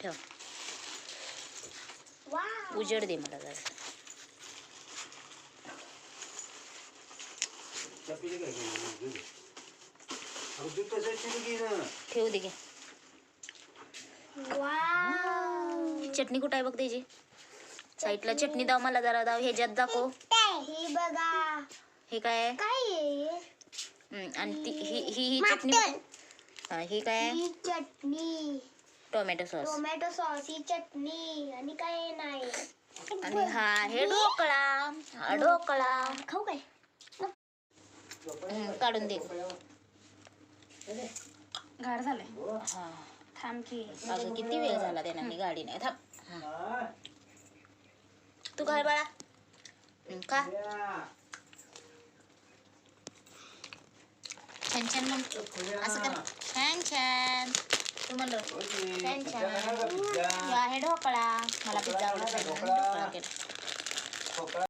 ठेव. उजेड दे मला जरा. ठेवू दे. चटणी कुठं आहे बघ त्याची. साईडला चटणी दाव मला जरा दाव. ह्याच्यात दाखव. हे बघा. हे काय आहे? आणि ती ही चटणी. ही काय आहे? Chutney. Tomato sauce. Tomato sauce ही चटणी आणि काय नाही. आणि हा आहे ढोकळा. हा ढोकळा खाऊ काय? काढून दे. गार झालंय. हा थांब की. अगं किती वेळ झाला त्यांना मी गाडी नाही. थांब. तू काय बाळा का छान छान मग असं कर. छान छान तू म्हणलं छान छान. आहे ढोकळा. मला पिझ्झा आवडत नाही. ढोकळा केला.